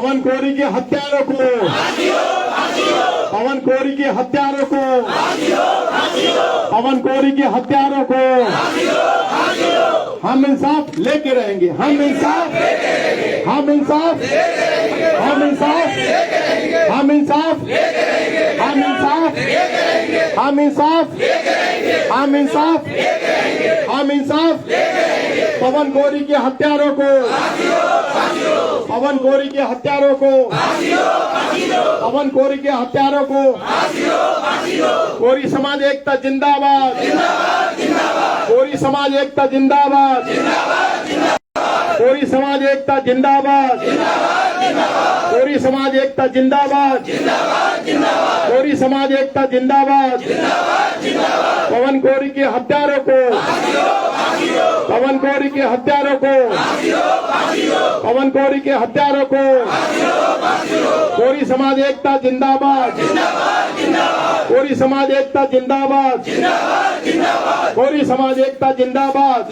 पवन कोरी के हत्यारों को, पवन कोरी के हत्यारों को, पवन कोरी के हत्यारों को हम इंसाफ लेके रहेंगे। हम इंसाफ, हम इंसाफ, हम इंसाफ, हम इंसाफ, हम इंसाफ, हम इंसाफ, हम इंसाफ, हम इंसाफ पवन कोरी के हत्यारों को, पवन कोरी के हत्यारों को, पवन कोरी के हत्यारों को, कोरी समाज एकता जिंदाबाद, कोरी समाज एकता जिंदाबाद, कोरी समाज एकता जिंदाबाद, कोरी समाज एकता जिंदाबाद, कोरी समाज एकता जिंदाबाद, पवन कोरी के हत्यारों को, पवन कोरी के हत्यारों को, पवन कोरी के हत्यारों को, कोरी समाज एकता जिंदाबाद, कोरी समाज एकता जिंदाबाद, कोरी समाज एकता जिंदाबाद,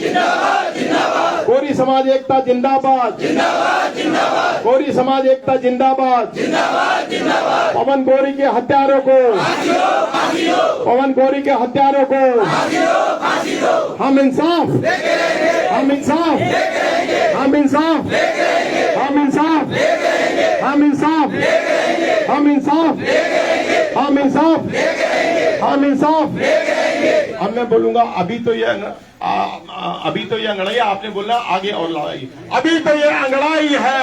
कोरी समाज एकता जिंदाबाद, कोरी समाज एकता जिंदाबाद, पवन कोरी के हत्यारों को, पवन कोरी के हत्यारों को हम इंसाफ, हम इंसाफ, हम इंसाफ, हम इंसाफ, हम इंसाफ, हम इंसाफ, हम इंसाफ, हम इंसाफ। अब मैं बोलूंगा अभी तो ये अंगड़ाई, आपने बोला आगे और लड़ाई। अभी तो ये अंगड़ाई है,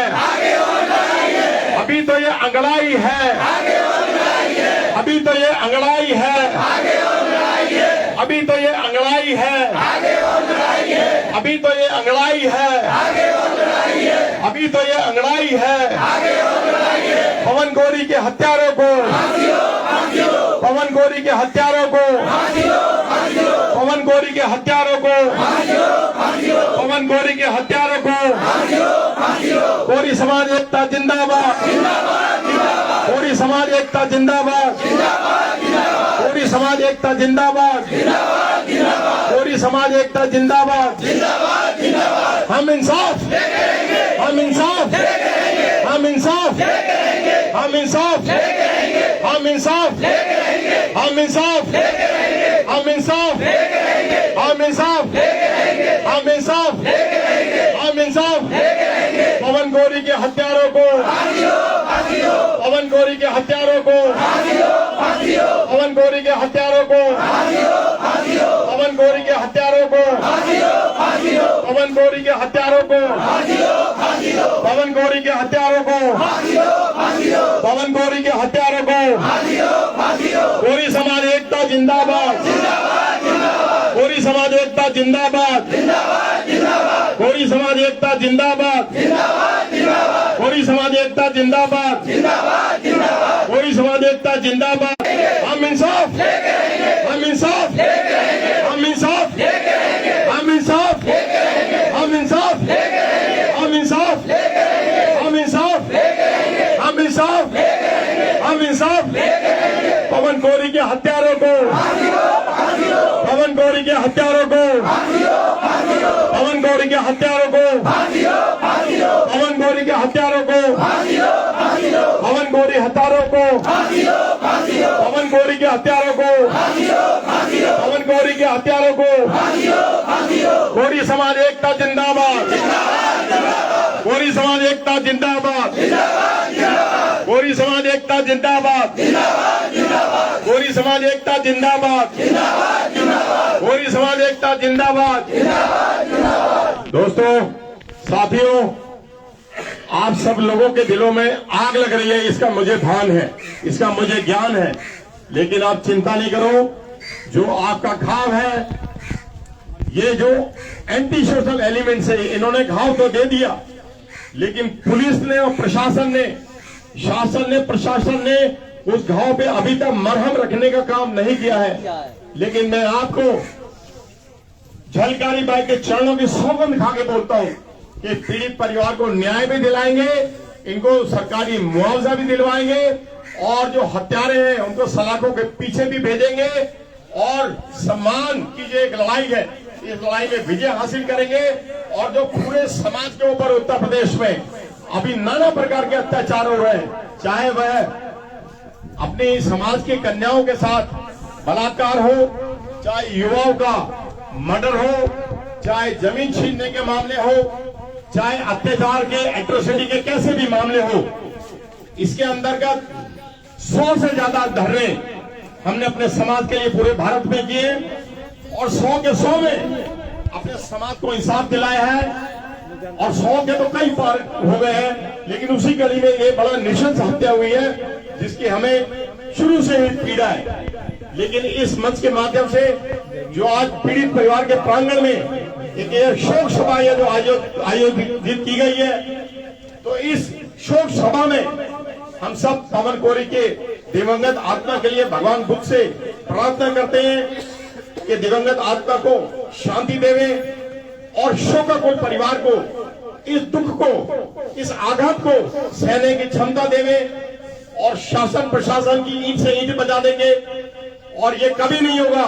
अभी तो ये अंगड़ाई है, अभी तो ये अंगड़ाई है, अभी तो ये अंगड़ाई है, अभी तो ये अंगड़ाई है, अभी तो ये अंगड़ाई है। पवन कोरी के हत्यारों को, पवन कोरी के हत्यारों को, पवन कोरी के हत्यारों को, पवन कोरी के हत्यारों को, कोरी समाज एकता जिंदाबाद, कोरी समाज एकता जिंदाबाद, कोरी समाज एकता जिंदाबाद, कोरी समाज एकता जिंदाबाद। हम इंसाफ, हम इंसाफ, हम इंसाफ, हम इंसाफ, हम इंसाफ, हम इंसाफ, हम इंसाफ, हम इंसाफ, हम इंसाफ, हम इंसाफ पवन कोरी के हत्यारों को, पवन कोरी के हत्यारों को, पवन कोरी के हत्यारों को, पवन कोरी के हत्यारों को, पवन कोरी के हत्यारों को, पवन कोरी के हत्यारों को, पवन कोरी के हत्यारों को, कोरी समाज एकता जिंदाबाद, कोरी समाज एकता जिंदाबाद, कोरी समाज एकता जिंदाबाद, कोरी समाज एकता जिंदाबाद, कोरी समाज एकता जिंदाबाद। हम इंसाफ, हम इंसाफ, हम इंसाफ, हम इंसाफ, हम इंसाफ, हम इंसाफ, हम इंसाफ, हम इंसाफ, हम इंसाफ पवन कोरी के हत्यारों को, पवन कोरी के हत्यारों को, पवन कोरी के हत्यारों को, पवन कोरी के हत्यारों को, पवन कोरी हत्यारों को, पवन कोरी के हत्यारों को, पवन कोरी के हत्यारों को, कोरी समाज एकता जिंदाबाद, कोरी समाज एकता जिंदाबाद, कोरी समाज एकता जिंदाबाद, कोरी समाज एकता जिंदाबाद, कोरी समाज एकता जिंदाबाद। दोस्तों, साथियों, आप सब लोगों के दिलों में आग लग रही है, इसका मुझे भान है, इसका मुझे ज्ञान है, लेकिन आप चिंता नहीं करो। जो आपका घाव है, ये जो एंटी सोशल एलिमेंट्स है, इन्होंने घाव तो दे दिया, लेकिन पुलिस ने और प्रशासन ने, शासन ने, प्रशासन ने उस घाव पे अभी तक मरहम रखने का काम नहीं किया है। लेकिन मैं आपको झलकारी बाई के चरणों की सौगंध खा के बोलता हूं कि पीड़ित परिवार को न्याय भी दिलाएंगे, इनको सरकारी मुआवजा भी दिलवाएंगे, और जो हत्यारे हैं उनको सलाखों के पीछे भी भेजेंगे, और सम्मान की जो एक लड़ाई है, इस लड़ाई में विजय हासिल करेंगे। और जो पूरे समाज के ऊपर उत्तर प्रदेश में अभी नाना प्रकार के अत्याचार हो रहे हैं, चाहे वह अपने समाज की कन्याओं के साथ बलात्कार हो, चाहे युवाओं का मर्डर हो, चाहे जमीन छीनने के मामले हो, चाहे अत्याचार के एट्रोसिटी के कैसे भी मामले हो। इसके अंतर्गत 100 से ज्यादा धरने हमने अपने समाज के लिए पूरे भारत में किए और 100 के 100 में अपने समाज को इंसाफ दिलाया है और 100 के तो कई पार हो गए हैं, लेकिन उसी कड़ी में ये बड़ा नृशंस हत्या हुई है जिसकी हमें शुरू से ही पीड़ा है। लेकिन इस मंच के माध्यम से जो आज पीड़ित परिवार के प्रांगण में एक शोक सभा है जो आयोजित की गई है, तो इस शोक सभा में हम सब पवन कोरी के दिवंगत आत्मा के लिए भगवान बुद्ध से प्रार्थना करते हैं कि दिवंगत आत्मा को शांति देवे और शोकाकुल परिवार को इस दुख को, इस आघात को सहने की क्षमता देवे और शासन प्रशासन की ईंट से ईंट बजा देंगे। और ये कभी नहीं होगा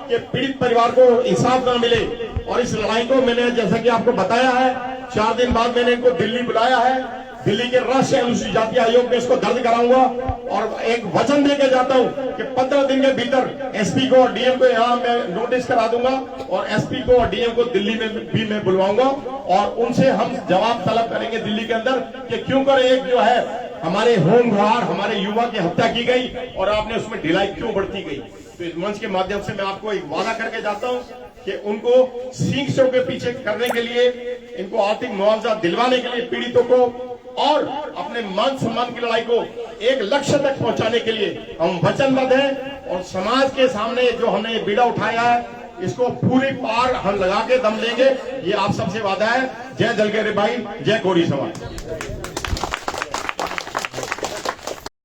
कि पीड़ित परिवार को इंसाफ न मिले। और इस लड़ाई को मैंने, जैसा कि आपको बताया है, 4 दिन बाद मैंने इनको दिल्ली बुलाया है। दिल्ली के राष्ट्रीय अनुसूचित जाति आयोग में इसको दर्ज कराऊंगा और एक वचन देके जाता हूं कि 15 दिन के भीतर एसपी को और डीएम को यहां मैं नोटिस करा दूंगा और एसपी को और डीएम को दिल्ली में भी मैं बुलवाऊंगा और उनसे हम जवाब तलब करेंगे दिल्ली के अंदर कि क्यों कर एक जो है हमारे होमगार्ड, हमारे युवा की हत्या की गई और आपने उसमें ढिलाई क्यों बढ़ती गई। तो इस मंच के माध्यम से मैं आपको एक वादा करके जाता हूं कि उनको शीशों के पीछे करने के लिए, इनको आर्थिक मुआवजा दिलवाने के लिए पीड़ितों को और अपने मान सम्मान की लड़ाई को एक लक्ष्य तक पहुंचाने के लिए हम वचनबद्ध हैं। और समाज के सामने जो हमने बीड़ा उठाया है इसको पूरी पार हम लगा के दम लेंगे, ये आप सबसे वादा है। जय दलगेरे भाई, जय कोरी समाज।